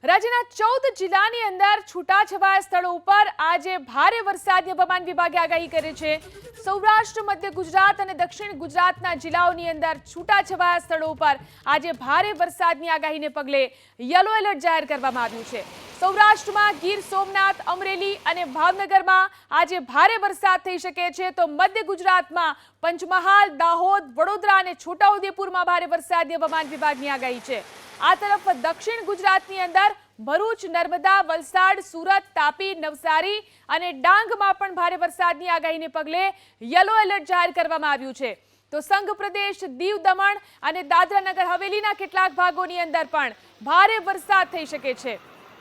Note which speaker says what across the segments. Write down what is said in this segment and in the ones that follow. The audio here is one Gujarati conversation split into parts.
Speaker 1: રાજ્યના 14 જિલ્લાની અંદર છૂટાછવાયા સ્થળો ઉપર આજે ભારે વરસાદની હવામાન વિભાગે આગાહી કરી છે। સૌરાષ્ટ્ર, મધ્ય ગુજરાત અને દક્ષિણ ગુજરાતના જિલ્લાઓની અંદર છૂટાછવાયા સ્થળો ઉપર આજે ભારે વરસાદની આગાહીને પગલે યલો એલર્ટ જાહેર કરવામાં આવ્યું છે। સૌરાષ્ટ્રમાં ગીર સોમનાથ, અમરેલી અને ભાવનગરમાં આજે ભારે વરસાદ થઈ શકે છે, તો મધ્ય ગુજરાતમાં પંચમહાલ, દાહોદ, વડોદરા અને છોટાઉદેપુરમાં ભારે વરસાદની હવામાન વિભાગની આગાહી છે। આ તરફ દક્ષિણ ગુજરાતની અંદર ભરૂચ, નર્મદા, વલસાડ, સુરત, તાપી, નવસારી અને ડાંગમાં પણ ભારે વરસાદની આગાહીને પગલે યલો એલર્ટ જાહેર કરવામાં આવ્યું છે। તો સંઘ પ્રદેશ, દીવ, દમણ અને દાદરા નગર હવેલીના કેટલાક ભાગોની અંદર પણ ભારે વરસાદ થઈ શકે છે।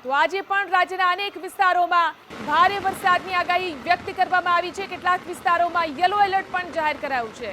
Speaker 1: તો આજે પણ રાજ્યના અનેક વિસ્તારોમાં ભારે વરસાદની આગાહી વ્યક્ત કરવામાં આવી છે। કેટલાક વિસ્તારોમાં યલો એલર્ટ પણ જાહેર કરાયું છે।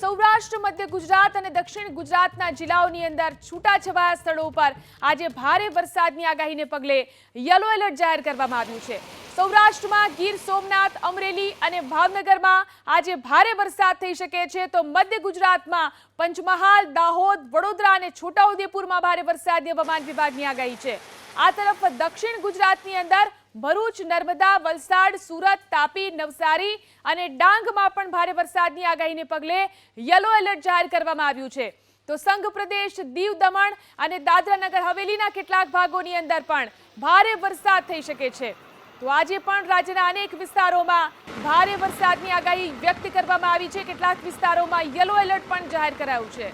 Speaker 1: સૌરાષ્ટ્ર, મધ્ય ગુજરાત અને દક્ષિણ ગુજરાતના જિલ્લાઓની અંદર છૂટાછવાયા સ્થળો ઉપર આજે ભારે વરસાદની આગાહીને પગલે યલો એલર્ટ જાહેર કરવામાં આવ્યું છે। સૌરાષ્ટ્રમાં ગીર સોમનાથ, અમરેલી અને ભાવનગરમાં આજે ભારે વરસાદ થઈ શકે છે, તો મધ્ય ગુજરાતમાં પંચમહાલ, દાહોદ, વડોદરા અને છોટાઉદેપુરમાં ભારે વરસાદની હવામાન વિભાગની આગાહી છે। આ તરફ દક્ષિણ ગુજરાતની અંદર ભરૂચ, નર્મદા, વલસાડ, સુરત, તાપી, નવસારી અને ડાંગમાં પણ ભારે વરસાદની આગાહીને પગલે યલો એલર્ટ જાહેર કરવામાં આવ્યું છે। તો સંઘ પ્રદેશ, દીવ, દમણ અને દાદરા નગર હવેલીના કેટલાક ભાગોની અંદર પણ ભારે વરસાદ થઈ શકે છે। તો આજે પણ રાજ્યના અનેક વિસ્તારોમાં ભારે વરસાદની આગાહી વ્યક્ત કરવામાં આવી છે। કેટલાક વિસ્તારોમાં યલો એલર્ટ પણ જાહેર કરાયું છે।